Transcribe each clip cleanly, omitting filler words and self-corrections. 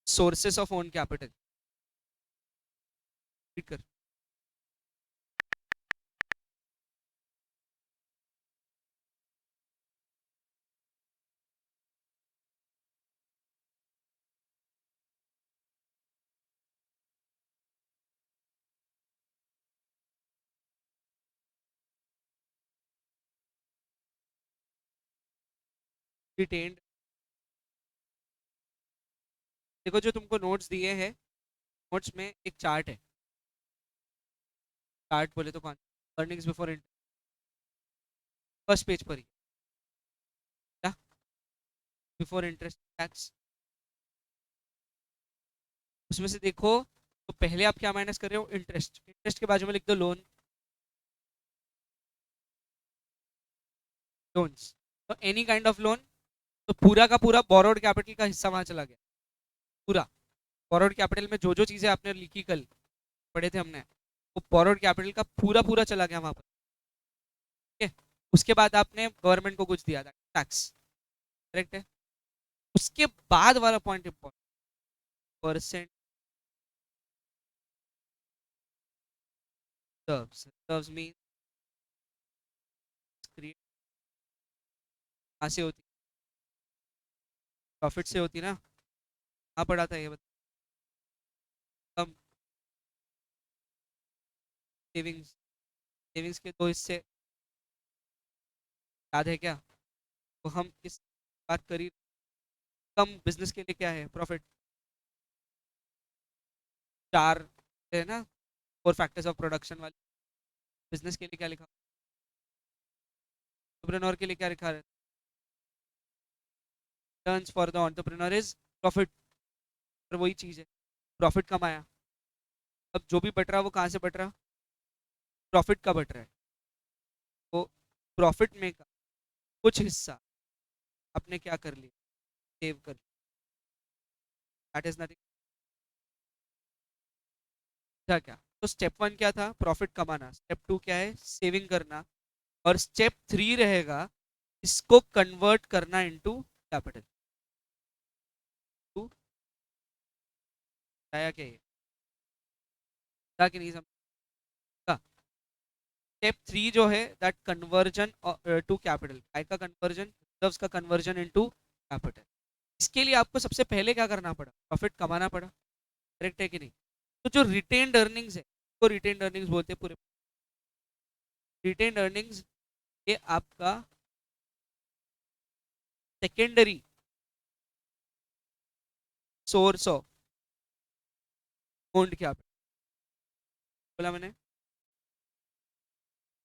Sources of own capital. कर retained, देखो जो तुमको नोट्स दिए हैं, नोट्स में एक चार्ट है। चार्ट बोले तो कौन, earnings before interest, first page पर ही क्या, बिफोर इंटरेस्ट टैक्स। उसमें से देखो, तो पहले आप क्या माइनस कर रहे हो, इंटरेस्ट। इंटरेस्ट के बाजू में लिख दो लोन, लोन्स। तो एनी काइंड ऑफ लोन, तो पूरा का पूरा बोरोड कैपिटल का हिस्सा वहां चला गया। पूरा बोरोड कैपिटल में जो जो चीजें आपने लिखी कल पढ़े थे हमने, वो बोरोड कैपिटल का पूरा पूरा चला गया वहां पर। ठीक है, उसके बाद आपने गवर्नमेंट को कुछ दिया था, टैक्स। करेक्ट है। उसके बाद वाला point important, percent reserves. Reserves mean कहाँ से होती, प्रॉफिट से होती ना। कहाँ पढ़ा था ये बता, सेविंग्स, सेविंग्स के दो हिस्से याद है क्या। तो हम इस बात करी, कम बिजनेस के लिए क्या है प्रॉफिट, चार है ना, फोर फैक्टर्स ऑफ प्रोडक्शन वाले। बिजनेस के लिए क्या लिखा, एंटरप्रेन्योर के लिए क्या लिखा है, turns for the entrepreneur is profit. पर वही चीज है, प्रॉफिट कमाया, अब जो भी बट रहा है वो कहाँ से बट रहा, प्रॉफिट का बट रहा है। तो प्रॉफिट में का कुछ हिस्सा आपने क्या कर लिया, सेव कर लिया, दैट इज नथिंग। क्या क्या, तो स्टेप वन क्या था, प्रॉफिट कमाना। स्टेप टू क्या है, सेविंग करना। और स्टेप थ्री रहेगा, इसको कन्वर्ट करना इनटू कैपिटल। टू आया क्या ये, था कि नहीं समझा। स्टेप थ्री जो है, दैट कन्वर्जन टू कैपिटल, काय का कन्वर्जन, रिजर्व्स का कन्वर्जन इनटू कैपिटल। इसके लिए आपको सबसे पहले क्या करना पड़ा, प्रॉफिट कमाना पड़ा। करेक्ट है कि नहीं। तो जो रिटेन्ड अर्निंग्स है, तो रिटेन्ड अर्निंग्स बोलते हैं पूरे। रिटेन्ड अर्निंग्स ये आपका secondary source of owned capital, बोला मैंने,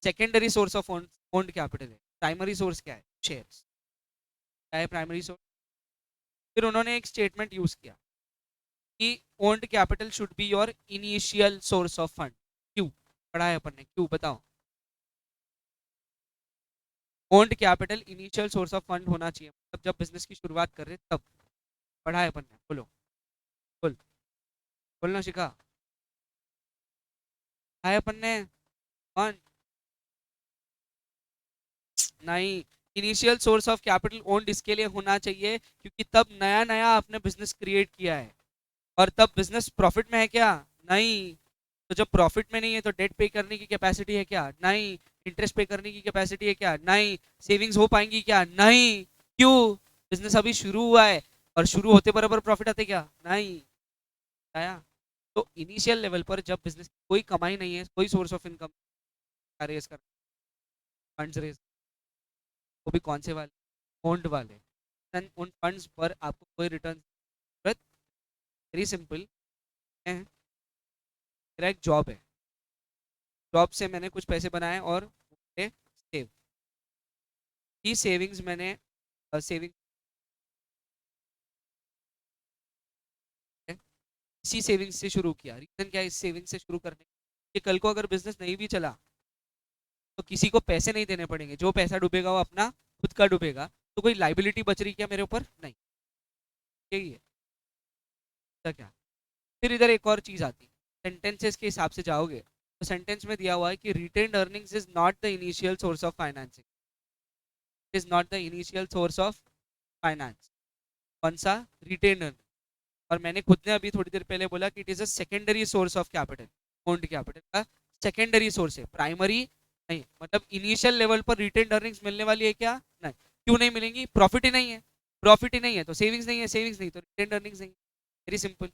secondary source of owned capital है। प्राइमरी सोर्स क्या है, शेयर्स। क्या है प्राइमरी सोर्स। फिर उन्होंने एक स्टेटमेंट यूज किया कि owned capital should be your initial source of fund. क्यों पढ़ा है अपन ने, क्यों बताओ। Owned capital initial source of fund होना चाहिए, मतलब जब बिजनेस की शुरुआत कर रहे तब। पढ़ा है अपन ने, बोलो, बोल, बोलना सीखा है अपन ने। वन, नहीं, initial source of capital owned इसके लिए होना चाहिए क्योंकि तब नया नया आपने बिजनेस क्रिएट किया है, और तब बिजनेस प्रॉफिट में है क्या, नहीं। तो जब प्रॉफिट में नहीं है तो डेट पे करने की कैपेसिटी है क्या, नहीं। इंटरेस्ट पे करने की कैपेसिटी है क्या, नहीं। सेविंग्स हो पाएंगी क्या, नहीं। क्यों, बिजनेस अभी शुरू हुआ है, और शुरू होते बराबर प्रॉफिट आते क्या, नहीं। आया। तो इनिशियल लेवल पर जब बिजनेस कोई कमाई नहीं है, कोई सोर्स ऑफ इनकम रेज कर, फंड्स रेज, वो भी कौन से वाले, ओन्ड वाले, then उन फंड्स पर आपको कोई रिटर्न जरूरत, वेरी सिंपल है। मेरा एक जॉब है, जॉब से मैंने कुछ पैसे बनाए और सेव की, सेविंग्स मैंने सेविंग इसी सेविंग्स से शुरू किया। रीजन क्या है इस सेविंग से शुरू करने कि कल को अगर बिजनेस नहीं भी चला तो किसी को पैसे नहीं देने पड़ेंगे, जो पैसा डूबेगा वो अपना खुद का डूबेगा। तो कोई लाइबिलिटी बच रही क्या मेरे ऊपर, नहीं। यही है तो क्या। फिर इधर एक और चीज आती है, सेंटेंसेस के हिसाब से जाओगे तो सेंटेंस में दिया हुआ है कि retained earnings is not the initial source of financing, is not the initial source of finance. कौन सा, रिटेन्ड अर्निंग। और मैंने खुद ने अभी थोड़ी देर पहले बोला कि it is a secondary source of capital. Owned capital का सेकेंडरी सोर्स है, प्राइमरी नहीं। मतलब इनिशियल लेवल पर रिटेन अर्निंग्स मिलने वाली है क्या? नहीं। क्यों नहीं मिलेंगी? प्रॉफिट ही नहीं है। प्रॉफिट ही नहीं है तो सेविंग्स नहीं है, सेविंग्स नहीं तो रिटेन अर्निंग्स नहीं। Very simple.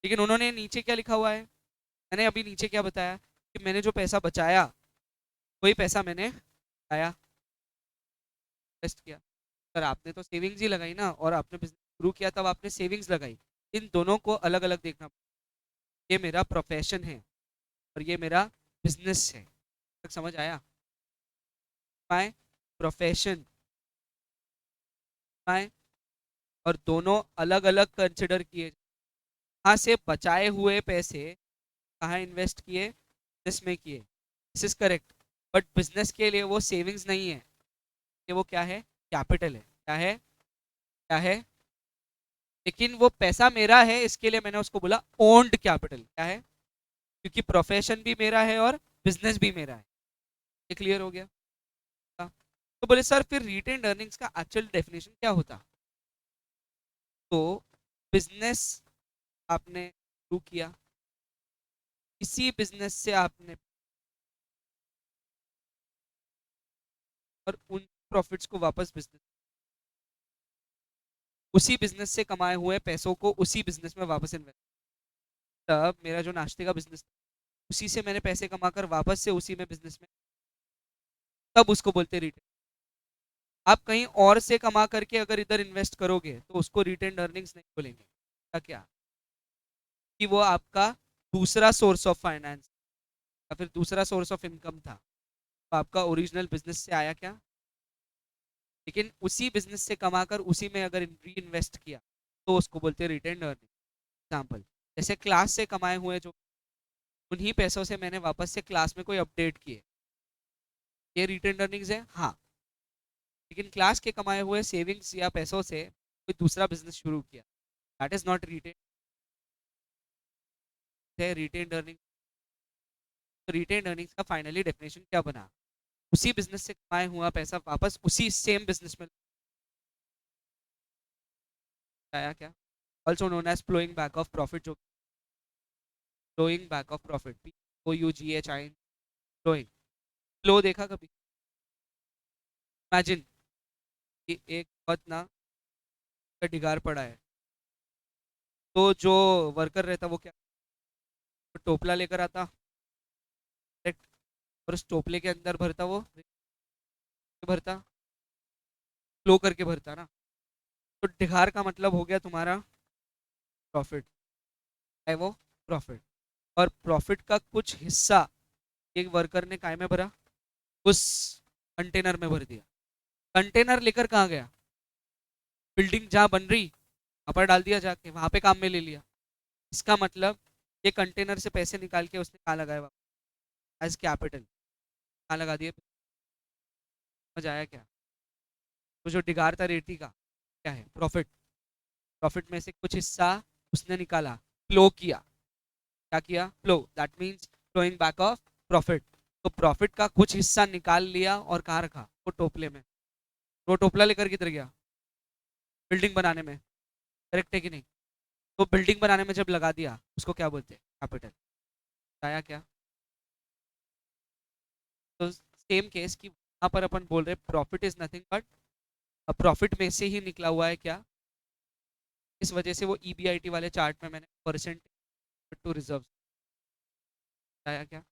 लेकिन उन्होंने नीचे क्या लिखा हुआ है? मैंने अभी नीचे क्या बताया कि मैंने जो पैसा बचाया वही पैसा मैंने आया इन्वेस्ट किया। पर आपने तो सेविंग्स ही लगाई ना, और आपने बिजनेस शुरू किया तब आपने सेविंग्स लगाई। इन दोनों को अलग अलग देखना। ये मेरा प्रोफेशन है और ये मेरा बिजनेस है। तक समझ आया? माय प्रोफेशन, माय, और दोनों अलग अलग कंसिडर किए। कहाँ से बचाए हुए पैसे कहाँ इन्वेस्ट किए? बिजनेस में किए। This is correct. But business के लिए वो सेविंग्स नहीं है, कि वो क्या है? कैपिटल है। क्या है? क्या है? लेकिन वो पैसा मेरा है, इसके लिए मैंने उसको बोला ओन्ड कैपिटल। क्या है? क्योंकि प्रोफेशन भी मेरा है और बिजनेस भी मेरा है। ये क्लियर हो गया? हाँ। तो बोले सर फिर रिटेन्ड अर्निंग्स का एक्चुअल डेफिनेशन क्या होता? तो बिजनेस आपने शुरू किया, इसी बिजनेस से आपने, और उन प्रॉफिट्स को वापस बिजनेस, उसी बिजनेस से कमाए हुए पैसों को उसी बिजनेस में वापस इन्वेस्ट। तब मेरा जो नाश्ते का बिजनेस, उसी से मैंने पैसे कमाकर वापस से उसी में बिजनेस में, तब उसको बोलते रिटेन। आप कहीं और से कमा करके अगर इधर इन्वेस्ट करोगे तो उसको रिटेन अर्निंग्स नहीं बोलेंगे। क्या क्या? कि वो आपका दूसरा सोर्स ऑफ फाइनेंस या फिर दूसरा सोर्स ऑफ इनकम था। तो आपका ओरिजिनल बिजनेस से आया क्या? लेकिन उसी बिजनेस से कमाकर उसी में अगर री इन्वेस्ट किया तो उसको बोलते हैं रिटेन अर्निंग। एग्जाम्पल, जैसे क्लास से कमाए हुए जो, उन्हीं पैसों से मैंने वापस से क्लास में कोई अपडेट किए, ये रिटेन अर्निंग्स है। हाँ। लेकिन क्लास के कमाए हुए सेविंग्स या पैसों से कोई दूसरा बिजनेस शुरू किया, that is not retain. Retain earning. तो रिटेन अर्निंग्स का फाइनली डेफिनेशन क्या बना? उसी बिजनेस से कमाए हुआ पैसा वापस उसी सेम बिजनेस में आया क्या? Also known as flowing back of profit. जो flowing back of profit, POUGH, flowing. Flow देखा कभी? इमेजिन कि एक बहुत ना का ढिगार पड़ा है, तो जो वर्कर रहता वो क्या, वो टोपला लेकर आता, correct? और उस टोपले के अंदर भरता, वो भरता, फ्लो करके भरता ना। तो ढिगार का मतलब हो गया तुम्हारा प्रॉफिट, है वो प्रॉफिट। और प्रॉफिट का कुछ हिस्सा एक वर्कर ने काय में भरा? उस कंटेनर में भर दिया। कंटेनर लेकर कहाँ गया? बिल्डिंग जहाँ बन रही वहां पर डाल दिया, जाके वहां पे काम में ले लिया। इसका मतलब ये कंटेनर से पैसे निकाल के उसने कहाँ लगाया? As capital. कहाँ लगा दिए? समझ आया क्या? तो जो डिगार था रेती का, क्या है? प्रॉफिट। प्रॉफिट में से कुछ हिस्सा उसने निकाला, फ्लो किया। क्या किया? Flow, that means flowing back of profit. तो प्रॉफिट का कुछ हिस्सा निकाल लिया और कहाँ रखा? वो टोपले में। वो टोपला लेकर किधर गया? बिल्डिंग बनाने में। करेक्ट है कि नहीं? तो बिल्डिंग बनाने में जब लगा दिया उसको क्या बोलते हैं? कैपिटल। आया क्या? तो सेम केस की वहां पर अपन बोल रहे profit is nothing but, profit में से ही निकला हुआ है क्या? इस वजह से वो EBIT वाले चार्ट में मैंने परसेंट टू रिजर्व आया क्या?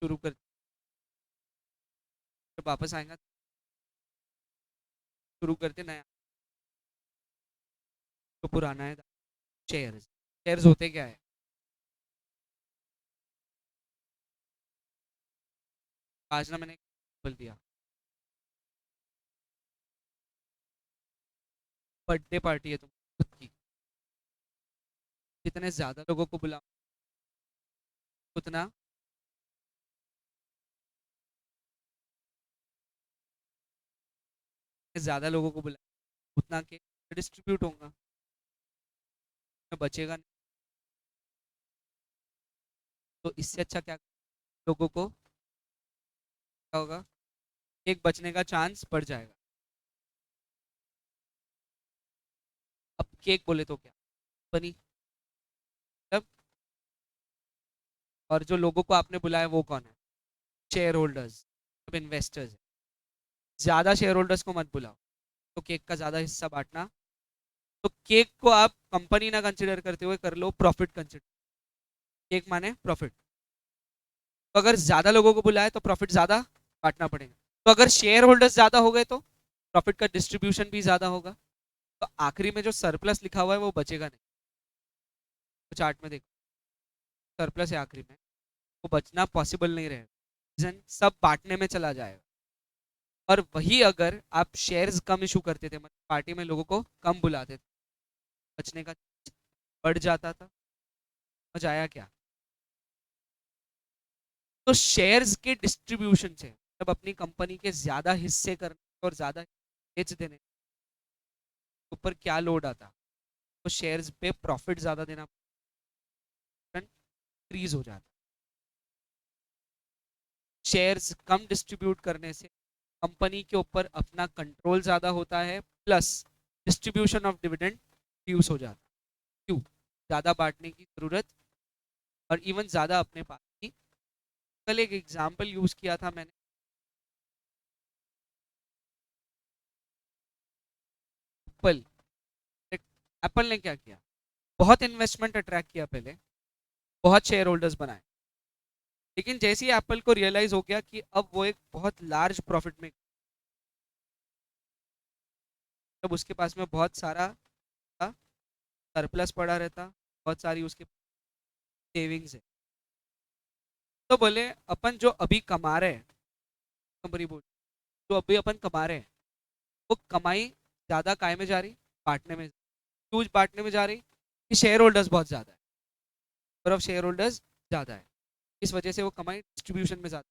शुरू कर, जब वापस आएगा शुरू करते नया। तो पुराना है शेयर्स। शेयर्स होते क्या है? आज ना मैंने बोल दिया, बर्थडे पार्टी है तुम खुद की, जितने ज्यादा लोगों को बुलाओ उतना ज्यादा लोगों को बुलाओ उतना के डिस्ट्रीब्यूट होगा, बचेगा नहीं। तो इससे अच्छा क्या, लोगों को क्या होगा? एक बचने का चांस बढ़ जाएगा। केक बोले तो क्या बनी, मतलब, और जो लोगों को आपने बुलाया वो कौन है, शेयर होल्डर्स, अब इन्वेस्टर्स। ज्यादा शेयर होल्डर्स को मत बुलाओ, तो केक का ज्यादा हिस्सा बांटना। तो केक को आप कंपनी ना कंसिडर करते हुए कर लो प्रॉफिट कंसिडर, केक माने प्रॉफिट। तो अगर ज्यादा लोगों को बुलाए तो प्रॉफिट ज्यादा बांटना पड़ेगा। तो अगर शेयर होल्डर्स ज्यादा हो गए तो प्रॉफिट का डिस्ट्रीब्यूशन भी ज्यादा होगा। तो आखिरी में जो सरप्लस लिखा हुआ है वो बचेगा नहीं। तो चार्ट में देखो सरप्लस है आखिरी में, वो बचना पॉसिबल नहीं रहेगा, रीजन सब बांटने में चला जाएगा। और वही अगर आप शेयर्स कम इशू करते थे, मतलब पार्टी में लोगों को कम बुलाते थे, बचने का बढ़ जाता था। समझ आया क्या? तो शेयर्स के डिस्ट्रीब्यूशन से, जब अपनी कंपनी के ज्यादा हिस्से करने और ज्यादा बेच देने के ऊपर क्या लोड आता, तो शेयर्स पे प्रॉफिट ज्यादा देना इंक्रीज हो जाता। शेयर्स कम डिस्ट्रीब्यूट करने से कंपनी के ऊपर अपना कंट्रोल ज्यादा होता है, plus distribution of dividend reduce हो जाता। क्यों? ज्यादा बांटने की जरूरत, और इवन ज्यादा अपने पास की। कल एक एग्जांपल यूज किया था मैंने, एप्पल। एप्पल ने क्या किया, बहुत इन्वेस्टमेंट अट्रैक्ट किया पहले, बहुत शेयर होल्डर्स बनाए, लेकिन जैसे ही एप्पल को रियलाइज हो गया कि अब वो एक बहुत लार्ज प्रॉफिट में, तब उसके पास में बहुत सारा सरप्लस पड़ा रहता, बहुत सारी उसके सेविंग्स है। तो बोले अपन जो अभी कमा रहे हैं, कंपनी बोल, जो अभी अपन कमा रहे हैं वो कमाई ज्यादा काय में जा रही, बांटने में, यूज बांटने में जा रही, कि शेयर होल्डर्स बहुत ज्यादा है, और अब शेयर होल्डर्स ज्यादा है, इस वजह से वो कमाई डिस्ट्रीब्यूशन में ज्यादा।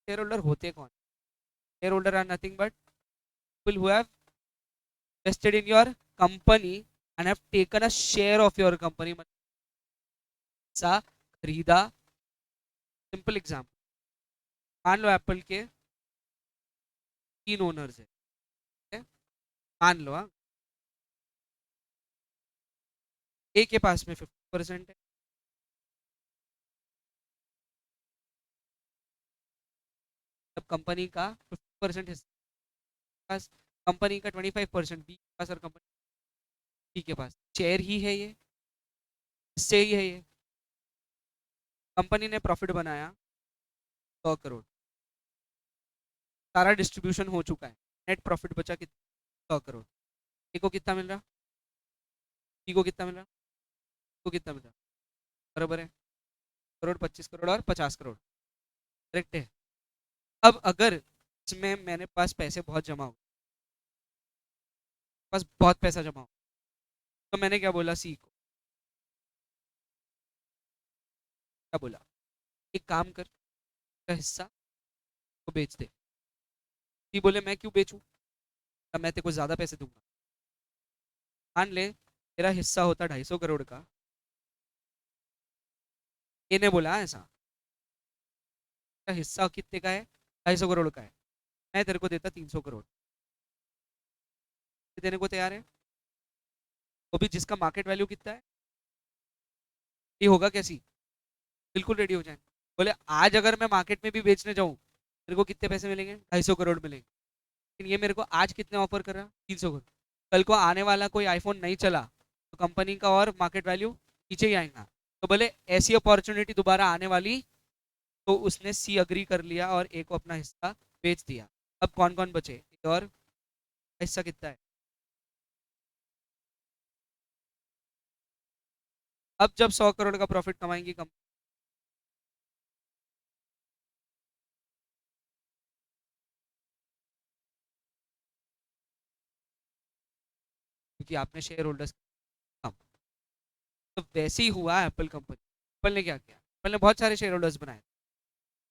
शेयर होल्डर होते कौन? Share holder are nothing but people who have invested in your company and have taken a share of your company, सा खरीदा। सिंपल एग्जांपल, मान लो एप्पल के 3 ओनर्स है, ठीक है? मान लो हाँ, ए के पास में 50% है, तब कंपनी का 50% हिस्सा पास, कंपनी का 25% बी के पास, और कंपनी सी के पास शेयर ही है, ये हिस्से ही है ये। कंपनी ने प्रॉफिट बनाया 100 करोड़, सारा डिस्ट्रीब्यूशन हो चुका है, नेट प्रॉफिट बचा कितना, 100 करोड़। ए को कितना मिल रहा, बी को कितना मिल रहा, को कितना मिल रहा, बराबर है, करोड़, 25 करोड़ और 50 करोड़, करेक्ट है। अब अगर इसमें मैंने पास पैसे बहुत जमा हो, पास बहुत पैसा जमा हो, तो मैंने क्या बोला सी को, क्या बोला, एक काम कर, का हिस्सा को बेच दे। सी बोले मैं क्यों बेचूं, अब मैं तेरे को ज्यादा पैसे दूंगा। मान ले तेरा हिस्सा होता 250 करोड़ का, ए ने बोला ऐसा, तेरा हिस्सा कितने का है, 250 करोड़ का है, मैं तेरे को देता 300 करोड़, देने को तैयार है। वो भी जिसका मार्केट वैल्यू कितना है, ये होगा कैसी, बिल्कुल रेडी हो जाए। बोले आज अगर मैं मार्केट में भी बेचने जाऊं, मेरे को कितने पैसे मिलेंगे, 250 करोड़ मिलेंगे, लेकिन ये मेरे को आज कितने ऑफर कर रहा, 300 करोड़। कल को आने वाला कोई आईफोन नहीं चला तो कंपनी का और मार्केट वैल्यू नीचे ही आएगा। तो बोले ऐसी अपॉर्चुनिटी दोबारा आने वाली, तो उसने सी अग्री कर लिया और ए को अपना हिस्सा बेच दिया। अब कौन कौन बचे, एक और हिस्सा कितना है, अब जब 100 करोड़ का प्रॉफिट कमाएंगी कंपनी, क्योंकि आपने शेयर होल्डर्स कम। तो वैसे ही हुआ एप्पल कंपनी। एप्पल ने क्या किया, एप्पल ने बहुत सारे शेयर होल्डर्स बनाए,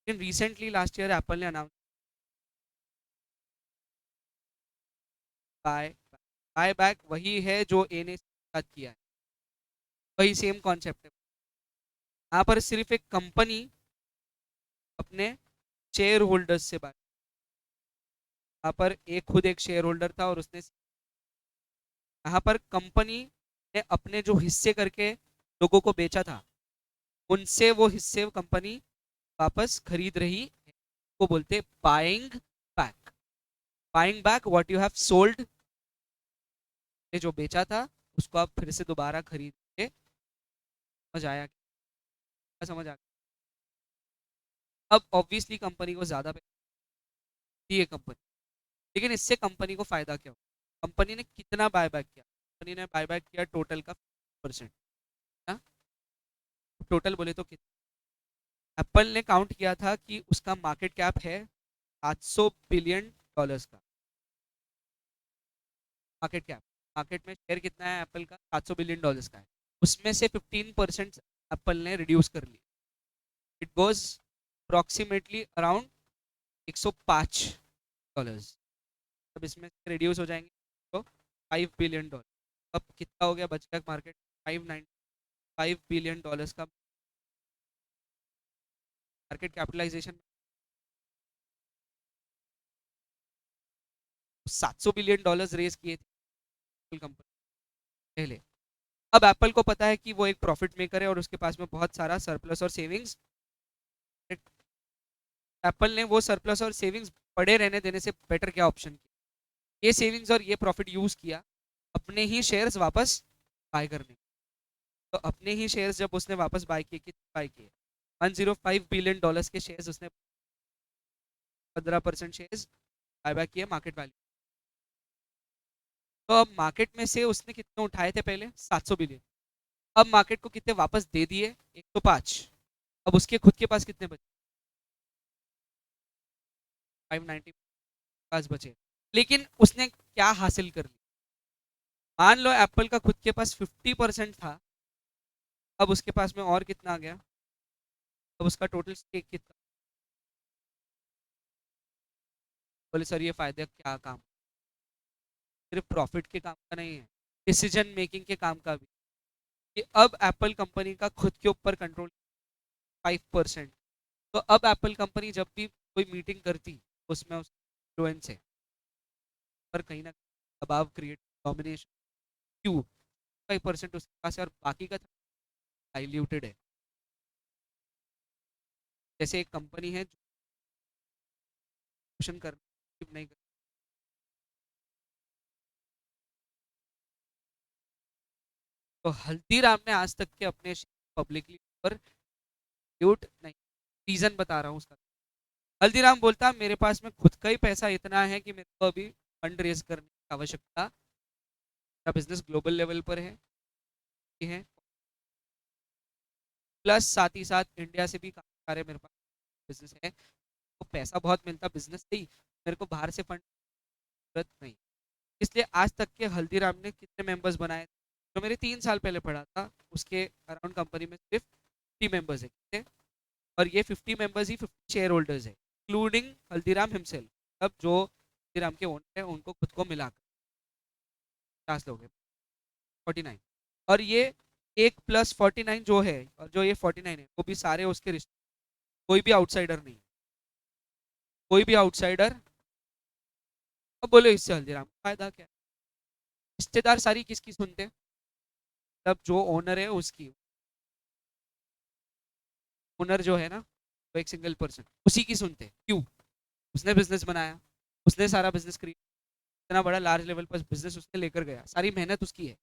लेकिन रिसेंटली लास्ट ईयर एप्पल ने अनाउंस बाय, बाय बैक वही है जो ए ने साथ किया है, वही सेम कॉन्सेप्ट है। यहाँ पर सिर्फ एक कंपनी अपने शेयर होल्डर्स से बात, यहाँ पर एक खुद एक शेयर होल्डर था और उसने यहाँ पर कंपनी ने अपने जो हिस्से करके लोगों को बेचा था, उनसे वो हिस्से कंपनी वापस खरीद रही है, को बोलते buying back. Buying back what you have sold, ने जो बेचा था उसको आप फिर से दोबारा खरीद के। समझ आया क्या? समझ आ गया? अब ऑब्वियसली कंपनी को ज्यादा पैसा दिए कंपनी, लेकिन इससे कंपनी को फायदा क्या हो? कंपनी ने कितना बायबैक किया? कंपनी ने बायबैक किया टोटल का 50%। टोटल बोले तो कितना? एप्पल ने काउंट किया था कि उसका मार्केट कैप है 700 बिलियन डॉलर्स का मार्केट कैप। मार्केट में शेयर कितना है एप्पल का? 700 बिलियन डॉलर्स का है। उसमें से 15% एप्पल ने रिड्यूस कर लिया। It goes approximately around 105 dollars. अब इसमें से रिड्यूस हो जाएंगे तो 5 बिलियन डॉलर। अब कितना हो गया बच गया मार्केट? 595 बिलियन डॉलर्स का market capitalisation. 700 billion dollars raise किए थे कंपनी पहले। अब एप्पल को पता है कि वो एक प्रॉफिट मेकर है और उसके पास में बहुत सारा सरप्लस और सेविंग्स। एप्पल ने वो सरप्लस और सेविंग्स पड़े रहने देने से बेटर क्या ऑप्शन किया? ये सेविंग्स और ये प्रॉफिट यूज किया अपने ही शेयर्स वापस बाय करने। तो अपने ही शेयर्स जब उसने वापस बाय किए, कितने बाय किए? 105 बिलियन डॉलर्स के शेयर्स उसने 15% शेयर्स बाय बैक किए मार्केट वैल्यू। तो अब मार्केट में से उसने कितने उठाए थे पहले? 700 बिलियन। अब मार्केट को कितने वापस दे दिए? 105। अब उसके खुद के पास कितने बचे? 590 पास बचे। लेकिन उसने क्या हासिल कर लिया? मान लो एप्पल का खुद के पास 50% था, अब उसके पास में और कितना आ गया? अब उसका टोटल स्टेक कितना? बोले सर ये फायदे क्या काम? सिर्फ प्रॉफिट के काम का नहीं है, डिसीजन मेकिंग के काम का भी। कि अब एप्पल कंपनी का खुद के ऊपर कंट्रोल 5%। तो अब एप्पल कंपनी जब भी कोई मीटिंग करती उसमें इन्फ्लुएंस है, पर कहीं ना कहीं दबाव क्रिएट, डोमिनेशन। क्यों? 5% उसके पास है और बाकी का डाइल्यूटेड है। जैसे एक कंपनी है जो कर नहीं कर, तो हल्दीराम ने आज तक के अपने पब्लिकली पर ड्यूट नहीं। रीजन बता रहा हूँ उसका। हल्दीराम बोलता मेरे पास में खुद का ही पैसा इतना है कि मेरे को अभी फंड रेज करने की आवश्यकता, मेरा बिजनेस ग्लोबल लेवल पर है प्लस साथ ही साथ इंडिया से भी काफी सारे मेरे पास बिजनेस है, तो पैसा बहुत मिलता बिजनेस से ही, मेरे को बाहर से फंड जरूरत नहीं। इसलिए आज तक के हल्दीराम ने कितने मेंबर्स बनाए? जो मेरे 3 साल पहले पढ़ा था उसके अराउंड कंपनी में सिर्फ 50 मेंबर्स है कितने? और ये 50 मेंबर्स ही 50 शेयर होल्डर्स है, इंक्लूडिंग हल्दीराम हिमसेल्फ। अब जो हल्दीराम के ओनर है उनको खुद को मिलाकर 50 लोग हैं, 49। और ये एक प्लस 49 जो है, और जो ये 49 है वो भी सारे उसके रिश्ते, कोई भी आउटसाइडर नहीं, कोई भी आउटसाइडर। अब बोलो इससे हल्दीराम को फायदा क्या है? रिश्तेदार सारी किसकी सुनते हैं? तब जो ओनर है उसकी, ओनर जो है ना वो एक सिंगल पर्सन, उसी की सुनते हैं। क्यों? उसने बिजनेस बनाया, उसने सारा बिजनेस क्रिएट, इतना बड़ा लार्ज लेवल पर बिजनेस उसने लेकर गया, सारी मेहनत उसकी है।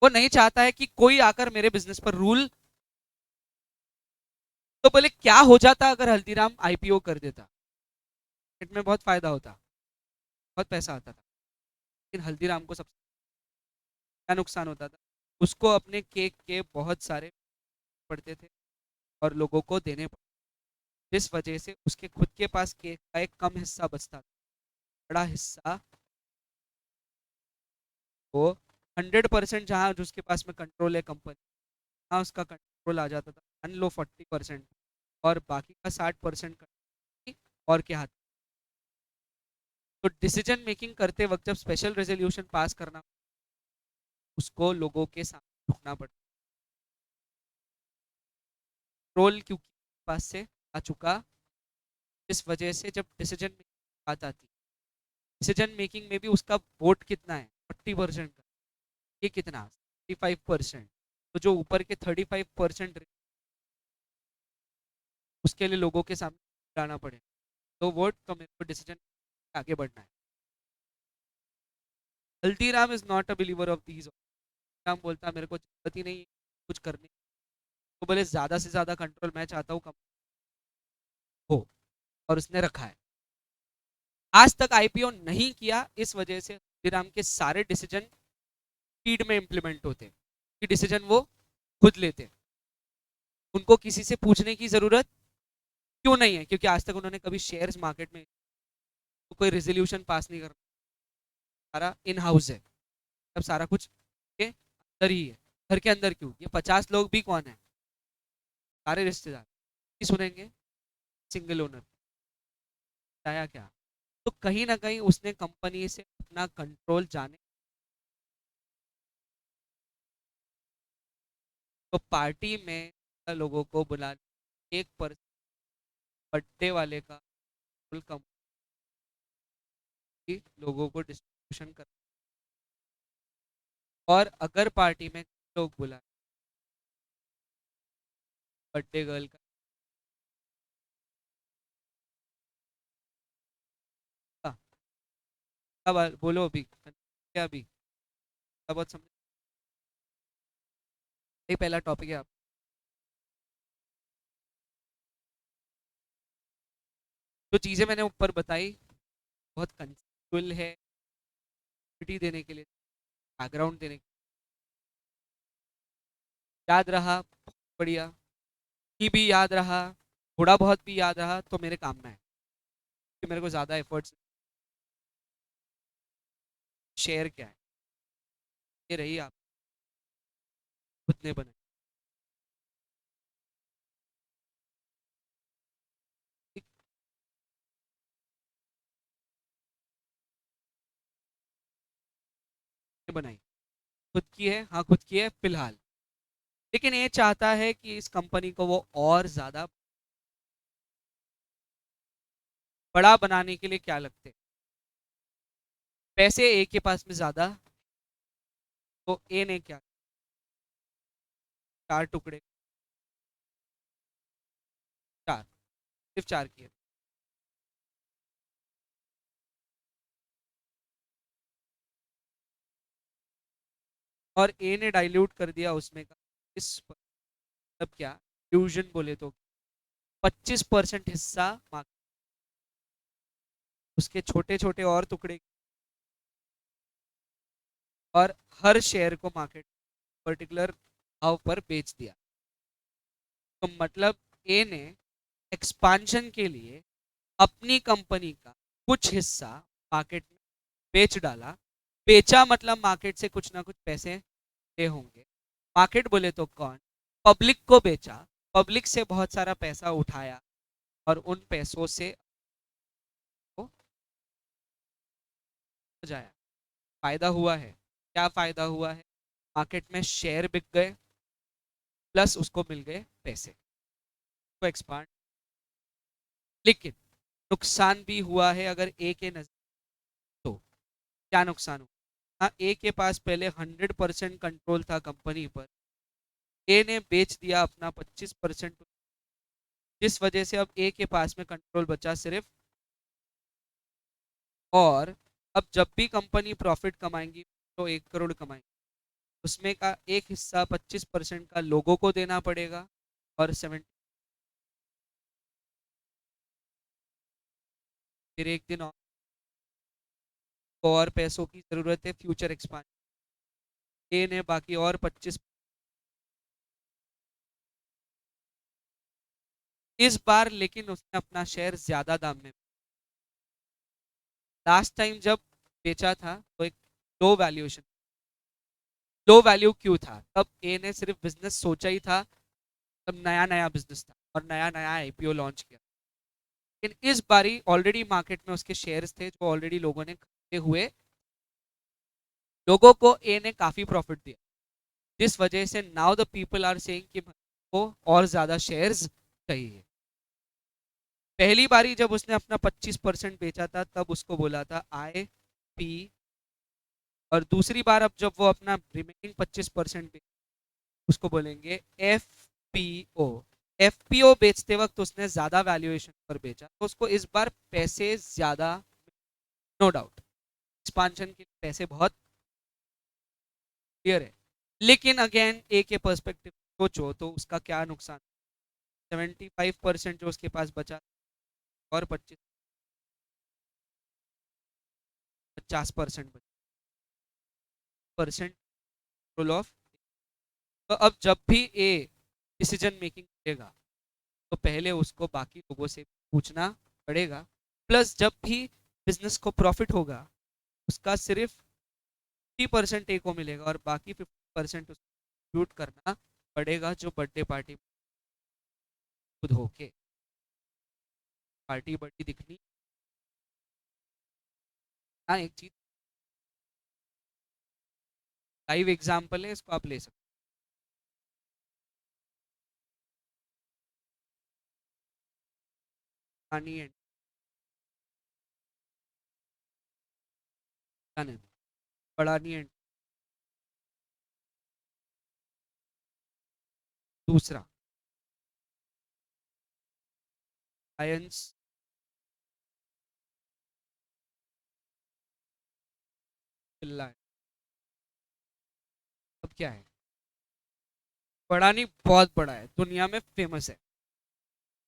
वो नहीं चाहता है कि कोई आकर मेरे बिजनेस पर रूल। तो बोले क्या हो जाता अगर हल्दीराम आईपीओ कर देता? मार्केट में बहुत फायदा होता, बहुत पैसा आता था। लेकिन हल्दीराम को सबसे क्या नुकसान होता था? उसको अपने केक के बहुत सारे पड़ते थे और लोगों को देने पड़ते, जिस वजह से उसके खुद के पास केक का एक कम हिस्सा बचता था, बड़ा हिस्सा वो 100% जहाँ जिसके पास में कंट्रोल है कंपनी, हाँ उसका कंट्रोल आ जाता था। मान लो 40% और बाकी का 60% और के हाथ। तो डिसीजन मेकिंग करते वक्त जब स्पेशल रेजोल्यूशन पास करना, उसको लोगों के सामने झुकना पड़ता, कंट्रोल क्योंकि पास से आ चुका। इस वजह से जब डिसीजन बात आती, डिसीजन मेकिंग में भी उसका वोट कितना है? 40% का। ये कितना 35%, तो जो ऊपर के 35% उसके लिए लोगों के सामने लाना पड़े तो वोट तो मेरे को डिसीजन आगे बढ़ना है। Haldiram is not a believer of these. Ram बोलता मेरे को जरूरत ही नहीं कुछ करने, तो बोले ज्यादा से ज्यादा कंट्रोल मैं चाहता हूँ कम हो, और उसने रखा है। आज तक आईपीओ नहीं किया, इस वजह से हल्दीराम के सारे डिसीजन स्पीड में इंप्लीमेंट होते हैं कि डिसीजन वो खुद लेते हैं, उनको किसी से पूछने की जरूरत क्यों नहीं है, क्योंकि आज तक उन्होंने कभी शेयर्स मार्केट में तो कोई रेजोल्यूशन पास नहीं करना, सारा इन हाउस है, सब सारा कुछ के अंदर ही है। घर के अंदर क्यों, ये 50 लोग भी कौन है, सारे रिश्तेदार की सुनेंगे, सिंगल ओनर बताया क्या। तो कहीं ना कहीं उसने कंपनी से अपना कंट्रोल जाने, तो पार्टी में लोगों को बुला 1% बर्थडे वाले का फुल कंपनी लोगों को डिस्ट्रीब्यूशन कर, और अगर पार्टी में लोग बुला बर्थडे गर्ल का, अब बोलो अभी क्या, अभी बहुत समझ, ये पहला टॉपिक है आप। जो चीजें मैंने ऊपर बताई बहुत कंसेप्चुअल है, क्लैरिटी देने के लिए, बैकग्राउंड देने के लिए, याद रहा बहुत बढ़िया, ये भी याद रहा, थोड़ा बहुत भी याद रहा तो मेरे काम में है, कि मेरे को ज्यादा एफर्ट्स। शेयर क्या है, ये रही आप खुद ने बनाई, ठीक, ये बनाई खुद की है, हाँ खुद की है फिलहाल, लेकिन ये चाहता है कि इस कंपनी को वो और ज्यादा बड़ा बनाने के लिए क्या लगते हैं पैसे, ए के पास में ज्यादा, तो ए ने क्या, 4 टुकड़े, चार, सिर्फ 4 किए, और ए ने डाइल्यूट कर दिया उसमें का इस, मतलब क्या, फ्यूजन बोले तो 25% हिस्सा मार्केट, उसके छोटे छोटे और टुकड़े, और हर शेयर को मार्केट पर्टिकुलर भाव पर बेच दिया। तो मतलब ए ने एक्सपांशन के लिए अपनी कंपनी का कुछ हिस्सा मार्केट में बेच डाला, बेचा मतलब मार्केट से कुछ ना कुछ पैसे ले होंगे, मार्केट बोले तो कौन, पब्लिक को बेचा, पब्लिक से बहुत सारा पैसा उठाया, और उन पैसों से वो जाया, फायदा हुआ है, क्या फायदा हुआ है, मार्केट में शेयर बिक गए, प्लस उसको मिल गए पैसे, तो एक्सपांड, लेकिन नुकसान भी हुआ है अगर ए के नजर, तो क्या नुकसान हुआ, हाँ ए के पास पहले 100% कंट्रोल था कंपनी पर, ए ने बेच दिया अपना 25%, जिस वजह से अब ए के पास में कंट्रोल बचा सिर्फ, और अब जब भी कंपनी प्रॉफिट कमाएंगी तो 1 करोड़ कमाएंगी, उसमें का एक हिस्सा 25% का लोगों को देना पड़ेगा, और 70, फिर एक दिन और पैसों की जरूरत है फ्यूचर एक्सपांशन, ए ने बाकी और 25, इस बार लेकिन उसने अपना शेयर ज्यादा दाम में, लास्ट टाइम जब बेचा था तो एक लो वैल्यूएशन, लो वैल्यू क्यों था, तब ए ने सिर्फ बिजनेस सोचा ही था, तब नया नया बिजनेस था और नया नया आईपीओ लॉन्च किया, लेकिन इस बारी ऑलरेडी मार्केट में उसके शेयर्स थे जो ऑलरेडी लोगों ने खरीदे हुए, लोगों को ए ने काफी प्रॉफिट दिया, जिस वजह से now the people are saying कि को और ज्यादा शेयर्स चाहिए। पहली बारी जब उसने अपना 25% बेचा था तब उसको बोला था आई पी और दूसरी बार अब जब वो अपना रिमेनिंग 25% उसको बोलेंगे एफपीओ। एफपीओ बेचते वक्त उसने ज्यादा वैल्यूएशन पर बेचा तो उसको इस बार पैसे ज्यादा, नो डाउट एक्सपांशन के पैसे बहुत क्लियर है। लेकिन अगेन ए के पर्सपेक्टिव सोचो तो उसका क्या नुकसान, 75% जो उसके पास बचा और 50% बचा परसेंट रोल ऑफ। तो अब जब भी ए डिसीजन मेकिंग करेगा तो पहले उसको बाकी लोगों से पूछना पड़ेगा। प्लस जब भी बिजनेस को प्रॉफिट होगा उसका सिर्फ 50% ए को मिलेगा और बाकी 50% उसको कंट्रीब्यूट करना पड़ेगा जो बर्थडे पार्टी खुद होके पार्टी बड़ी दिखनी। हाँ एक चीज लाइव एग्जांपल है, इसको आप ले सकते हो। नहीं है नहीं, बड़ा नहीं है। दूसरा साइंस चिल्ला है। अब क्या है, बड़ा नहीं बहुत बड़ा है, दुनिया में फेमस है।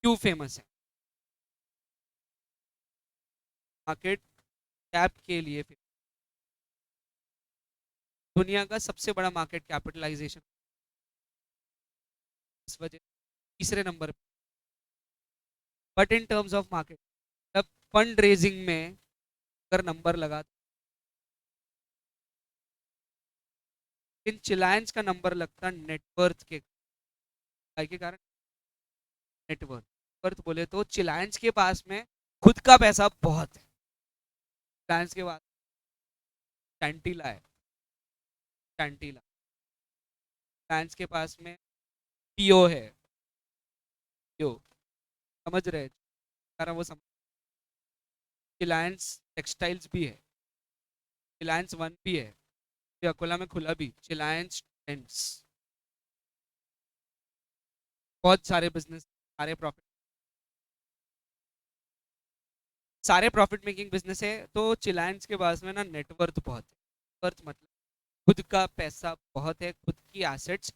क्यों फेमस है? मार्केट कैप के लिए famous। दुनिया का सबसे बड़ा मार्केट कैपिटलाइजेशन इस वजह तीसरे नंबर पे। But in terms of market जब फंड रेजिंग में अगर नंबर लगा, इन चिलायंस का नंबर लगता नेटवर्थ के कारण। नेटवर्थ वर्थ बोले तो चिलायंस के पास में खुद का पैसा बहुत है। चिलायंस के पास कैंटीला है, कैंटीला। चिलायंस के पास में पीओ है, पीओ समझ रहे हैं? कारण वो समझ, रिलायंस टेक्सटाइल्स भी है, रिलायंस वन भी है, ये अकोला में खुला भी रिलायंस टेंट्स। बहुत सारे बिजनेस, सारे प्रॉफिट मेकिंग बिजनेस है। तो चिलायंस के पास में ना नेटवर्थ बहुत है। वर्थ मतलब खुद का पैसा बहुत है, खुद की एसेट्स।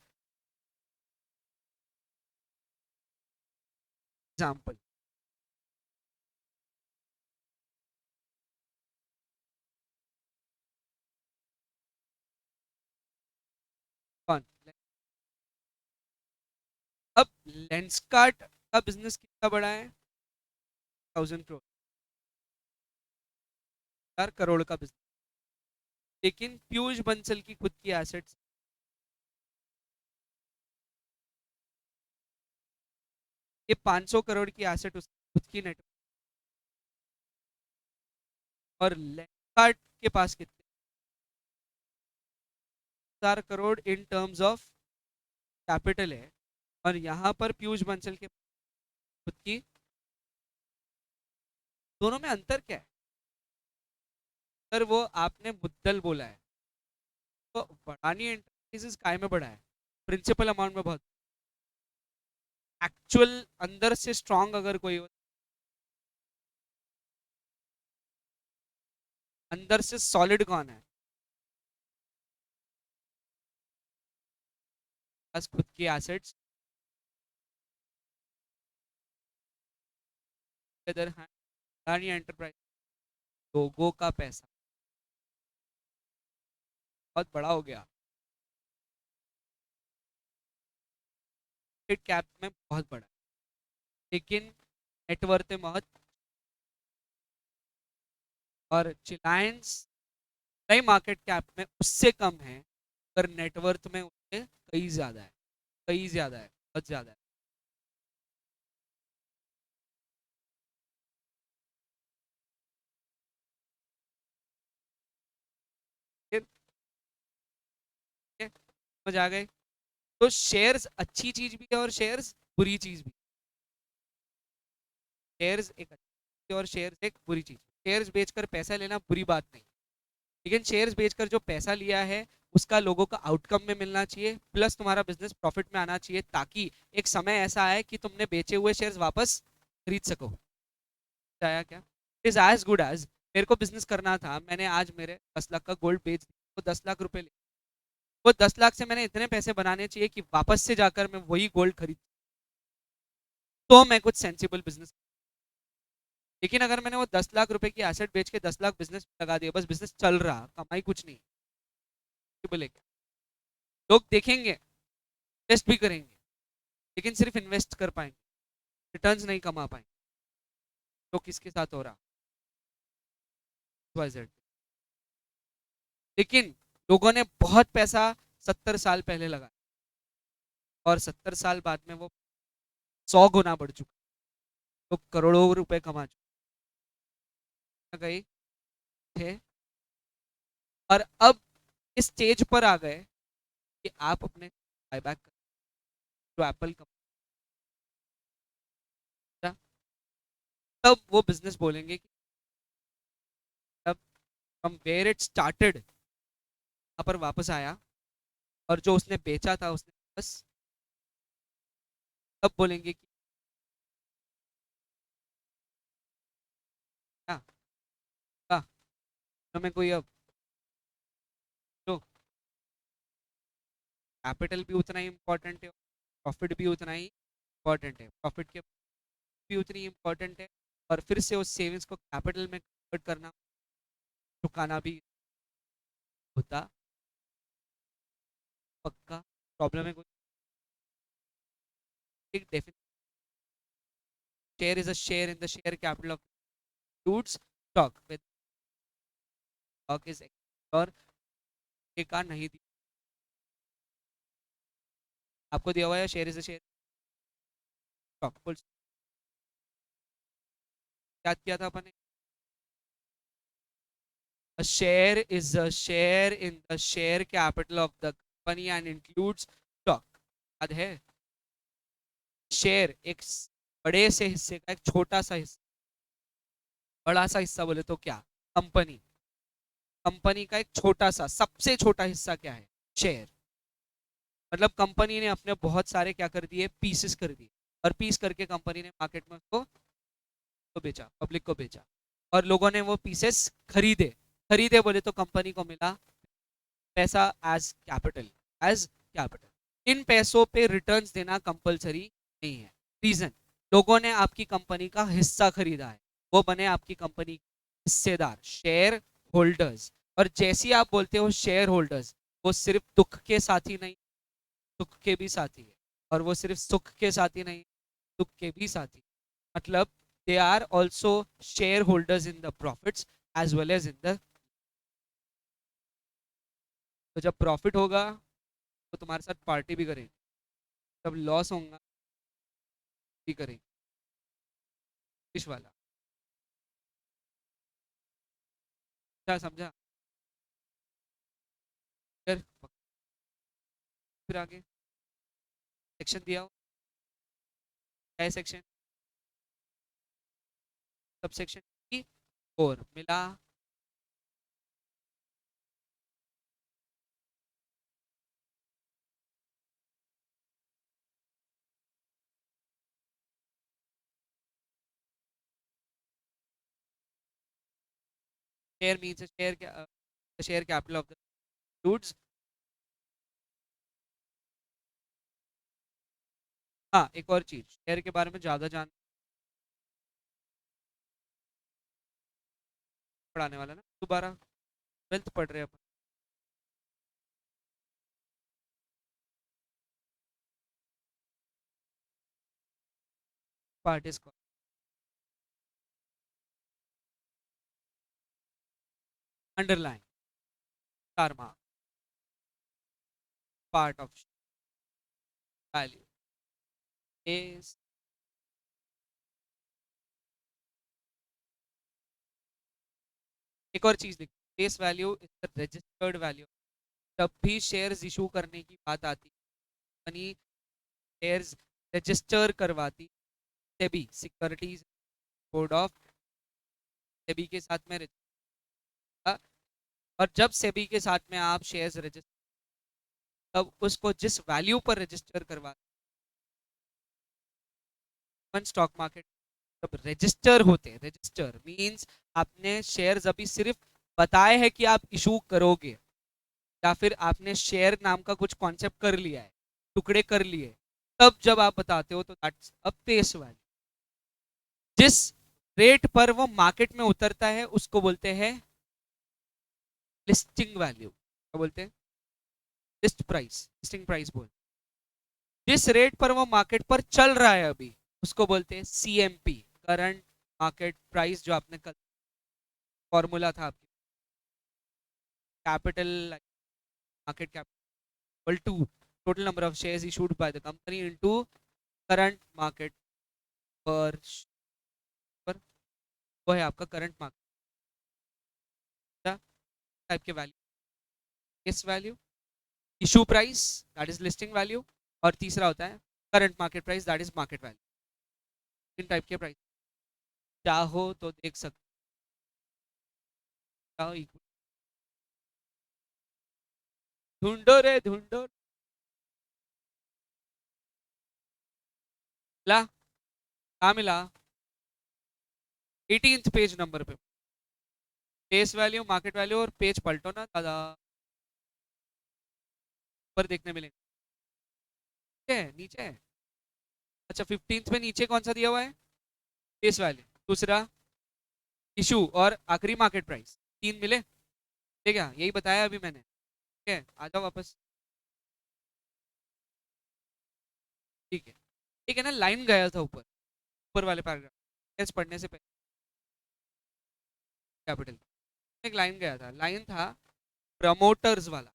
एग्जाम्पल कौन? अब लेंसकार्ट का बिजनेस कितना बड़ा है? 1000 करोड़, 1000 करोड़ का बिजनेस। लेकिन पीयूष बंसल की खुद की एसेट्स, ये 500 करोड़ की एसेट उसकी खुद की नेट। और लेंसकार्ट के पास कितने? 1000 crore in terms of capital है। और यहाँ पर पीयूष बंसल के खुद की, दोनों में अंतर क्या है? सर वो आपने मुद्दल बोला है, तो बढ़ानी एंटरप्राइजेस काय में बढ़ा है? प्रिंसिपल अमाउंट में बहुत। एक्चुअल अंदर से स्ट्रांग अगर कोई हो, अंदर से सॉलिड कौन है? बस खुद की एसेट्स, अदर हैंड बढ़ानी एंटरप्राइज, लोगों का पैसा बहुत बड़ा हो गया, मार्केट कैप में बहुत बड़ा है, लेकिन नेटवर्थ में बहुत। और रिलायंस नई मार्केट कैप में उससे कम है, पर नेटवर्थ में उससे कई ज्यादा है, कई ज्यादा है, बहुत ज्यादा है। फिर ये समझ आ गए? तो शेयर्स अच्छी चीज भी है और शेयर्स बुरी चीज भी। शेयर्स एक अच्छी चीज है और शेयर्स एक बुरी चीज। शेयर्स बेचकर पैसा लेना बुरी बात नहीं, लेकिन शेयर्स बेचकर जो पैसा लिया है उसका लोगों का आउटकम में मिलना चाहिए, प्लस तुम्हारा बिजनेस प्रॉफिट में आना चाहिए, ताकि एक समय ऐसा आए कि तुमने बेचे हुए शेयर्स वापस खरीद सको। आया क्या? इज एज गुड एज, मेरे को बिजनेस करना था, मैंने आज मेरे 10 लाख का गोल्ड बेच दिया, वो 10 लाख रुपए ले, वो 10 लाख से मैंने इतने पैसे बनाने चाहिए कि वापस से जाकर मैं वही गोल्ड खरीद, तो मैं कुछ सेंसिबल बिजनेस। लेकिन अगर मैंने वो 10 लाख रुपए की एसेट बेच के 10 लाख बिजनेस में लगा दिया, बस बिजनेस चल रहा, कमाई कुछ नहीं, बोलेगा लोग देखेंगे, इन्वेस्ट भी करेंगे, लेकिन सिर्फ इन्वेस्ट कर पाएंगे, रिटर्न्स नहीं कमा पाएंगे। तो किसके साथ हो रहा? XYZ। लेकिन लोगों ने बहुत पैसा 70 साल पहले लगाया, और 70 साल बाद में वो 100 गुना बढ़ चुका, तो करोड़ों रुपए कमा चुका गए थे, और अब इस स्टेज पर आ गए कि आप अपने बायबैक कर, जो एप्पल कंपनी, तब वो बिजनेस बोलेंगे कि तब फ्रॉम वेयर इट स्टार्टेड यहाँ पर वापस आया, और जो उसने बेचा था उसने बस, तब बोलेंगे कि क्या क्या, हमें कोई अब जो कैपिटल भी उतना ही इम्पोर्टेंट है, प्रॉफिट भी उतना ही इम्पोर्टेंट है, प्रॉफिट के भी उतनी इम्पोर्टेंट है, और फिर से उस सेविंग्स को कैपिटल में कन्वर्ट करना, चुकाना भी होता पक्का प्रॉब्लम है। एक definite share is a share in the share capital of includes stock, with stock is और एक का नहीं दिया, आपको दिया हुआ है share is a share stock full, याद किया था अपन ने, a share is a share in the share capital of the company and includes stock, याद है? शेयर एक बड़े से हिस्से का एक छोटा सा हिस्सा, बड़ा सा हिस्सा बोले तो क्या, कंपनी, कंपनी का एक छोटा सा, सबसे छोटा हिस्सा क्या है, शेयर। मतलब कंपनी ने अपने बहुत सारे क्या कर दिए, पीसेस कर दिए, और पीस करके कंपनी ने मार्केट में उसको तो बेचा, पब्लिक को बेचा, और लोगों ने वो पीसेस खरीदे, खरीदे बोले तो कंपनी को मिला पैसा एज कैपिटल, एज कैपिटल। इन पैसों पे रिटर्न्स देना कंपलसरी नहीं है। रीजन, लोगों ने आपकी कंपनी का हिस्सा खरीदा है, वो बने आपकी कंपनी हिस्सेदार, शेयर होल्डर्स। और जैसी आप बोलते हो शेयर होल्डर्स, वो सिर्फ दुख के साथी नहीं, सुख के भी साथी है, और वो सिर्फ सुख के साथी नहीं, दुख के भी साथी, मतलब they are also share holders in the profits as well as in the, तो जब प्रॉफिट होगा तो तुम्हारे साथ पार्टी भी करेंगे, जब लॉस होगा भी करेंगे, इस वाला, क्या समझा? फिर आगे सेक्शन दिया हो, क्या सेक्शन, सब सेक्शन की और मिला, शेयर मीन्स शेयर, क्या share capital of the goods. हाँ, एक और चीज शेयर के बारे में ज्यादा जान पढ़ाने वाला ना दोबारा, ट्वेल्थ पढ़ रहे हैं अपन, पार्ट इसको underline, star mark, part of value is, एक और चीज लिखो, face value is the registered value. जब भी शेयर्स इशू करने की बात आती, कंपनी शेयर्स रजिस्टर करवाती SEBI, securities board of, SEBI के साथ में और जब सेबी के साथ में आप शेयर्स रजिस्टर, तब उसको जिस वैल्यू पर रजिस्टर करवा, स्टॉक मार्केट जब रजिस्टर होते हैं, रजिस्टर मींस आपने शेयर्स अभी सिर्फ बताए हैं कि आप इशू करोगे, या फिर आपने शेयर नाम का कुछ कॉन्सेप्ट कर लिया है, टुकड़े कर लिए, तब जब आप बताते हो तो दैट्स अ फेस वैल्यू। जिस रेट पर वो मार्केट में उतरता है उसको बोलते हैं लिस्टिंग वैल्यू। क्या बोलते हैं? लिस्ट प्राइस, लिस्टिंग प्राइस बोल। जिस रेट पर वो मार्केट पर चल रहा है अभी, उसको बोलते हैं सीएमपी, करंट मार्केट प्राइस, जो आपने कल फॉर्मूला था आपकी, capital market capital to total number of shares issued by the company into current market पर, वो है आपका करंट मार्केट टाइप के वैल्यू। किस value? Issue price, that is listing value, और तीसरा होता है current market price, that is market value. तीन टाइप के प्राइस चाहो तो देख सकते हो, ढूंढो रे ढूंढो। ला, कहाँ मिला? 18th पेज नंबर पे, फेस वैल्यू, मार्केट वैल्यू, और पेज पलटो ना दादा, ऊपर देखने मिलेंगे। ठीक है, नीचे है। अच्छा, 15th में नीचे कौन सा दिया हुआ है? फेस वैल्यू, दूसरा इशू, और आखिरी मार्केट प्राइस। तीन मिले? ठीक है, यही बताया अभी मैंने। ठीक है, आ जाओ वापस। ठीक है, ठीक है ना, लाइन गया था ऊपर, ऊपर वाले पैराग्राफ पढ़ने से पहले, कैपिटल एक लाइन गया था, लाइन था प्रमोटर्स वाला।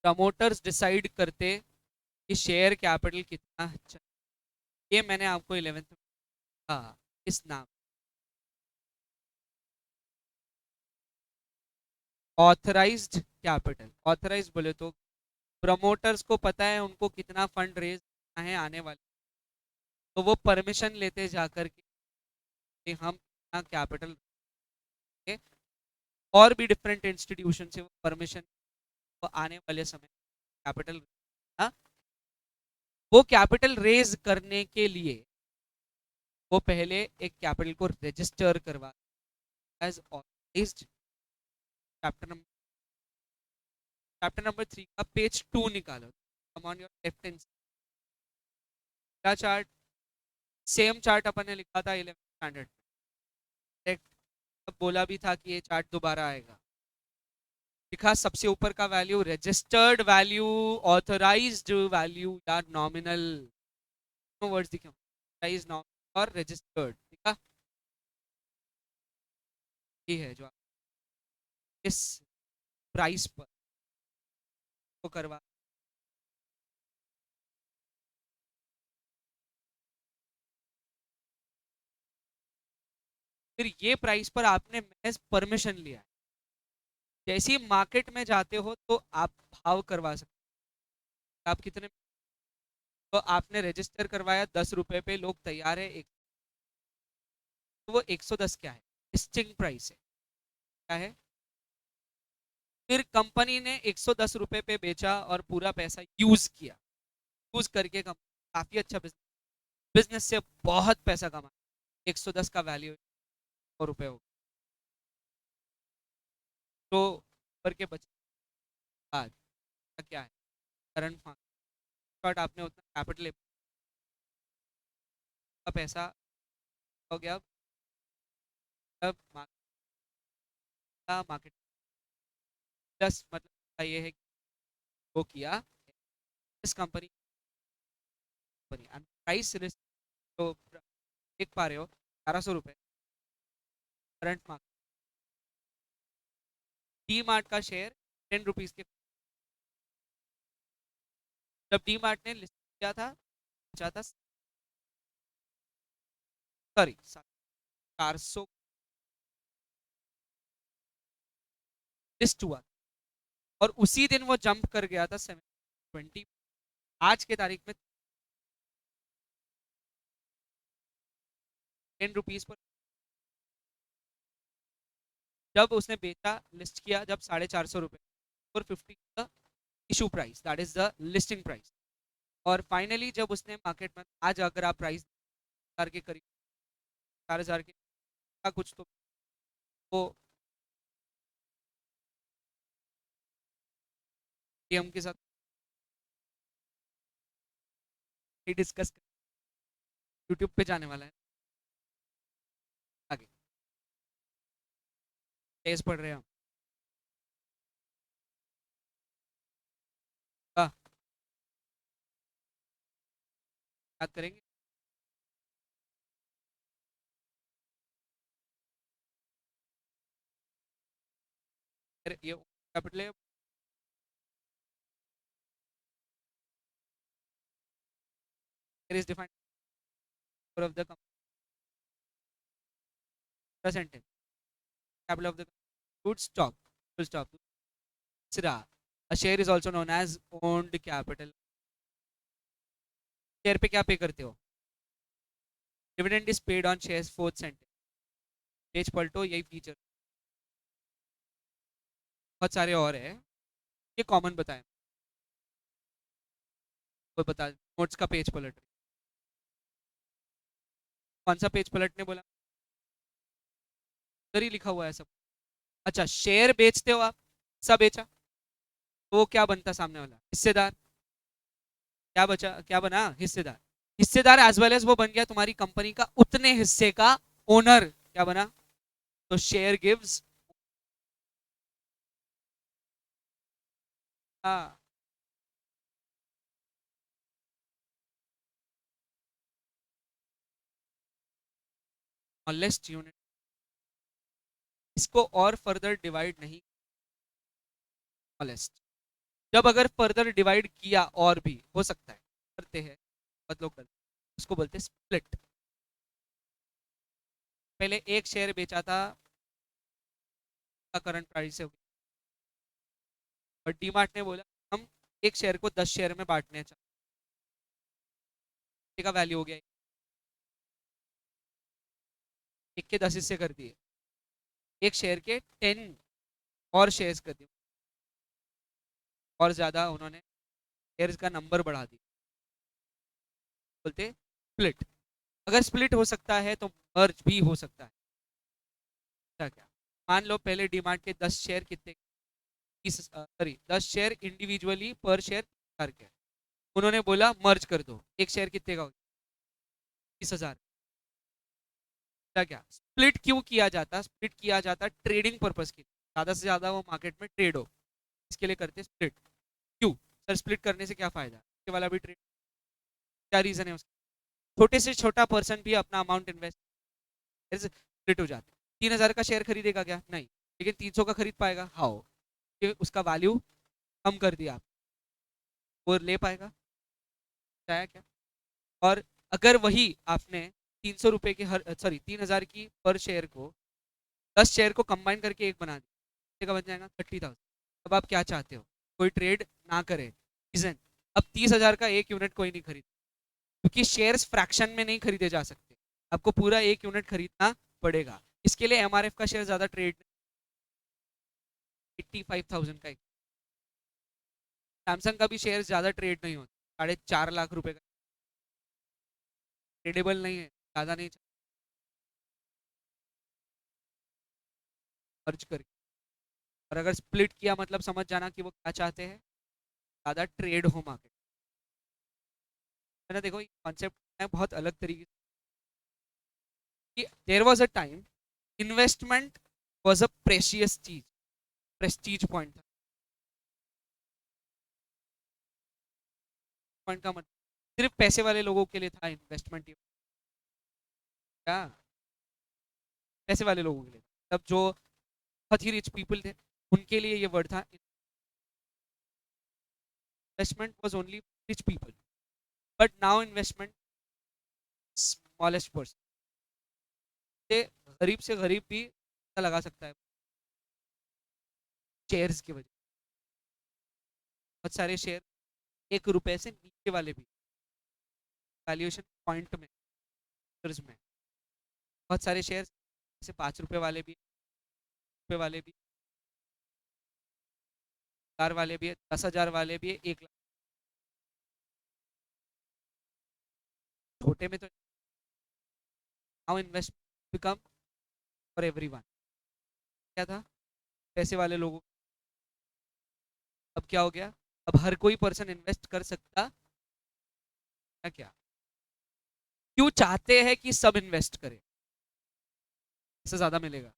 प्रमोटर्स डिसाइड करते कि शेयर कैपिटल कितना अच्छा। ये मैंने आपको 11th में कहा, इस नाम, ऑथराइज्ड कैपिटल। ऑथराइज बोले तो प्रमोटर्स को पता है उनको कितना फंड रेज करना है आने वाले, तो वो परमिशन लेते जाकर कि हम कितना कैपिटल, और भी डिफरेंट इंस्टीट्यूशन से वो परमिशन, वो आने वाले समय कैपिटल, हाँ, वो कैपिटल रेज करने के लिए वो पहले एक कैपिटल को रजिस्टर करवा as authorised. Chapter number, chapter number 3 का पेज 2 निकालो, come on your left hand. क्या चार्ट? सेम चार्ट अपन ने लिखा था 11th स्टैंडर्ड में, तब बोला भी था कि ये चार्ट दोबारा आएगा। लिखा सबसे ऊपर का value registered value, authorised value या नॉमिनल, वर्ड्स दिखे, ऑथराइज्ड, नॉमिनल और रजिस्टर्ड। ठीक है, ये है जो इस प्राइस पर को करवा, फिर ये प्राइस पर आपने महज परमिशन लिया है। जैसे ही मार्केट में जाते हो तो आप भाव करवा सकते हो, आप कितने, तो आपने रजिस्टर करवाया 10 रुपए पे, लोग तैयार है एक, तो वो 110 क्या है? लिस्टिंग प्राइस है। क्या है? फिर कंपनी ने 110 रुपए पे बेचा और पूरा पैसा यूज किया, यूज करके कंपनी काफी अच्छा बिजनेस, बिजनेस से बहुत पैसा कमा, 110 का वैल्यू 100 रुपए हो, तो ऊपर के बचे बाद का क्या है? करंट मार्केट, आपने उतना कैपिटल का पैसा हो गया, अब मार्केट प्लस, मतलब ये है कि वो किया इस कंपनी, प्राइस रिस्क, तो देख पा रहे हो 1100 रुपए करंट मार्केट, डी मार्ट का शेयर 10 रुपीज के, जब डी मार्ट ने लिस्ट किया था, बेचा था, सॉरी 400 लिस्ट हुआ, और उसी दिन वो जंप कर गया था 720, आज के तारीख में 10 रुपीज पर जब उसने बेचा, लिस्ट किया जब 450 रुपये, 450 the issue price, that is the listing price. और फाइनली जब उसने मार्केट में, आज अगर आप प्राइस 4 के करीब, 4,000 के का कुछ, तो वो हम के साथ डिस्कस, यूट्यूब पे जाने वाला है आगे, केस पढ़ रहे हैं हम। हाँ, बात करेंगे। फिर ये कैपिटल है, is defined of the percentage capital of the good stock, full stop. तीसरा, a share is also known as owned capital। Share पे क्या पे करते हो? Dividend is paid on shares, fourth sentence. Page पलटो, यही feature. बहुत सारे और है, ये कॉमन बताएं, कोई बता, नोट्स का पेज पलट रही। कौन सा पेज पलटने बोला? उधर ही लिखा हुआ है सब। अच्छा, शेयर बेचते हो आप, सब बेचा, तो वो क्या बनता सामने वाला? हिस्सेदार। क्या बचा, क्या बना? हिस्सेदार। हिस्सेदार एज वेल एज वो बन गया तुम्हारी कंपनी का उतने हिस्से का ओनर, क्या बना? तो शेयर गिव्स, हाँ, smallest यूनिट। इसको और फर्दर डिवाइड नहीं, smallest। जब अगर फर्दर डिवाइड किया और भी हो सकता है, करते हैं बहुत लोग करते हैं, उसको बोलते हैं स्प्लिट। पहले एक शेयर बेचा था, का करंट प्राइस से, और डीमार्ट ने बोला हम एक शेयर को 10 शेयर में बांटने चाहते हैं, का वैल्यू हो गया, एक के 10 हिस्से कर दिए, एक शेयर के 10 और शेयर्स कर दिए, और ज्यादा उन्होंने शेयर्स का नंबर बढ़ा दिया, बोलते स्प्लिट। अगर स्प्लिट हो सकता है तो मर्ज भी हो सकता है। क्या क्या, मान लो पहले डीमार्ट के 10 शेयर कितने, 30, सॉरी 10 शेयर इंडिविजुअली पर शेयर करके, उन्होंने बोला मर्ज कर दो, एक शेयर कितने का हो? 30,000। क्या क्या, स्प्लिट क्यों किया जाता? स्प्लिट किया जाता ट्रेडिंग पर्पज के लिए, ज्यादा से ज्यादा वो मार्केट में ट्रेड हो, इसके लिए करते स्प्लिट। क्यों सर, स्प्लिट करने से क्या फायदा? ये वाला भी ट्रेड, क्या रीजन है उसका? छोटे से छोटा पर्सन भी अपना अमाउंट इन्वेस्ट, स्प्लिट हो जाता है। 3,000 का शेयर खरीदेगा क्या? नहीं, लेकिन 300 का खरीद पाएगा, हाउ? उसका वैल्यू कम कर दिया आप, वो ले पाएगा, क्या? और अगर वही आपने 300 रुपए के हर, सॉरी 3,000 की पर शेयर को 10 शेयर को कंबाइन करके एक बना दिया, का बन जाएगा 30,000। अब आप क्या चाहते हो? कोई ट्रेड ना करे, रीजन, अब 30,000 का एक यूनिट कोई नहीं खरीद, क्योंकि शेयर्स फ्रैक्शन में नहीं खरीदे जा सकते, आपको पूरा एक यूनिट खरीदना पड़ेगा। इसके लिए एमआरएफ का शेयर ज्यादा ट्रेड, 85,000 का एक, सैमसंग का भी शेयर ज्यादा ट्रेड नहीं होता, 4.5 लाख रुपए का, ट्रेडेबल नहीं है, ज्यादा नहीं खर्च करके। और अगर स्प्लिट किया मतलब समझ जाना कि वो क्या चाहते हैं, ज्यादा ट्रेड हो मार्केट, है ना? देखो कॉन्सेप्ट है बहुत अलग तरीके से। There was a time investment was a precious चीज, प्रेस्टीज पॉइंट था। पॉइंट का मतलब सिर्फ पैसे वाले लोगों के लिए था इन्वेस्टमेंट, क्या पैसे वाले लोगों के लिए? तब जो बहुत ही रिच पीपल थे उनके लिए ये वर्ड था, investment was only rich people, but now investment smallest person, गरीब से गरीब भी लगा सकता है शेयर्स की वजह। बहुत सारे शेयर 1 रुपए से नीचे वाले भी, वैल्यूएशन पॉइंट में, में बहुत सारे शेयर जैसे 5 रुपए वाले भी, रुपए वाले भी, 1000 वाले भी है, 10,000 वाले भी है, 1 लाख। छोटे में तो now invest become for everyone. क्या था? पैसे वाले लोगों। अब क्या हो गया? अब हर कोई पर्सन इन्वेस्ट कर सकता है क्या? क्यों चाहते हैं कि सब इन्वेस्ट करें? इससे ज्यादा मिलेगा।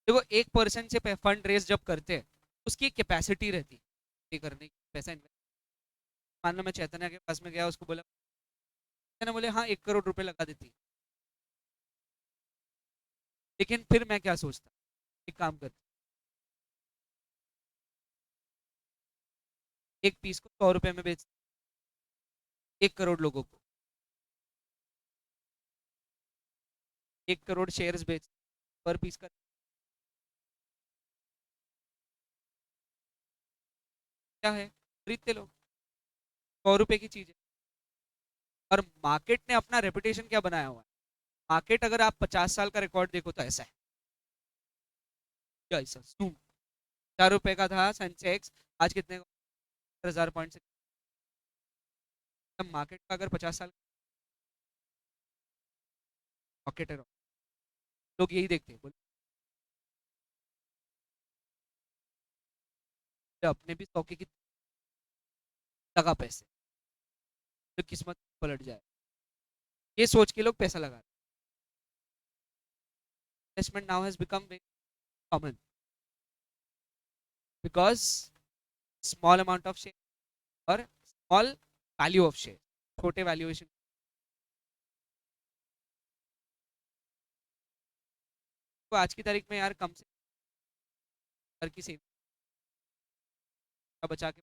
देखो, एक पर्सन से फंड रेज जब करते हैं, उसकी कैपेसिटी रहती है ये करने की, पैसा इन्वेस्ट। मान लो मैं चैतन्य के पास में गया, उसको बोला, चैतन्य बोले हाँ 1 करोड़ रुपए लगा देती, लेकिन फिर मैं क्या सोचता, एक काम करते, एक पीस को 100 रुपए में बेच, 1 करोड़ लोगों को 1 करोड़ शेयर्स बेच, पर पीस का क्या है, खरीदते लोग, 100 रुपए की चीज है। और मार्केट ने अपना रेपुटेशन क्या बनाया हुआ है? मार्केट, अगर आप 50 साल का रिकॉर्ड देखो तो ऐसा है, क्या ऐसा 4 रुपए का था सेंसेक्स, आज कितने का? 1000 पॉइंट से। मार्केट का अगर 50 साल रॉकेट है, लोग यही देखते हैं, बोलते हैं, अपने भी 100 के कितने लगा पैसे, तो किस्मत पलट जाए, ये सोच के लोग पैसा लगा रहे हैं। Investment now has become very common because small amount of share और स्मॉल वैल्यू ऑफ शेयर, छोटे वैल्यूएशन। तो आज की तारीख में यार कम से हर की सेविंग बचा के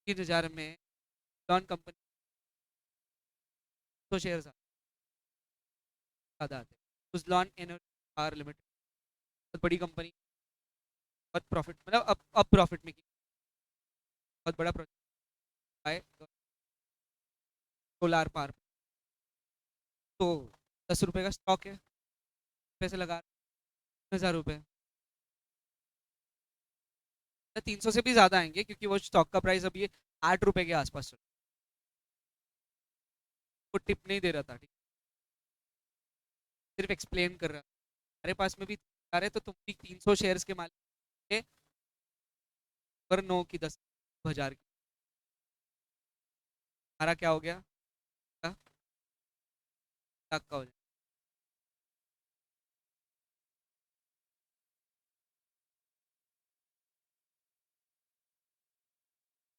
3,000 में लॉन कंपनी तो शेयर ज्यादा आते हैं। सुजलॉन एनर्जी पावर लिमिटेड, बहुत बड़ी कंपनी, बहुत प्रॉफिट, मतलब अब प्रॉफिट में की, बहुत बड़ा प्रोजेक्ट है सोलार पावर। तो 10 रुपए का स्टॉक है, पैसे लगा 3,000 रुपए, 300 से भी ज्यादा आएंगे क्योंकि वो स्टॉक का प्राइस अभी 8 रुपए के आसपास चल, वो टिप नहीं दे रहा था, ठीक, सिर्फ एक्सप्लेन कर रहा था। हमारे पास में भी आ रहे तो तुम भी 300 शेयर्स के मालिक थे, पर 9 की 10,000 की, हमारा क्या हो गया? 1 लाख का हो जाए।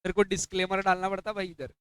मेरे को डिस्क्लेमर डालना पड़ता भाई इधर।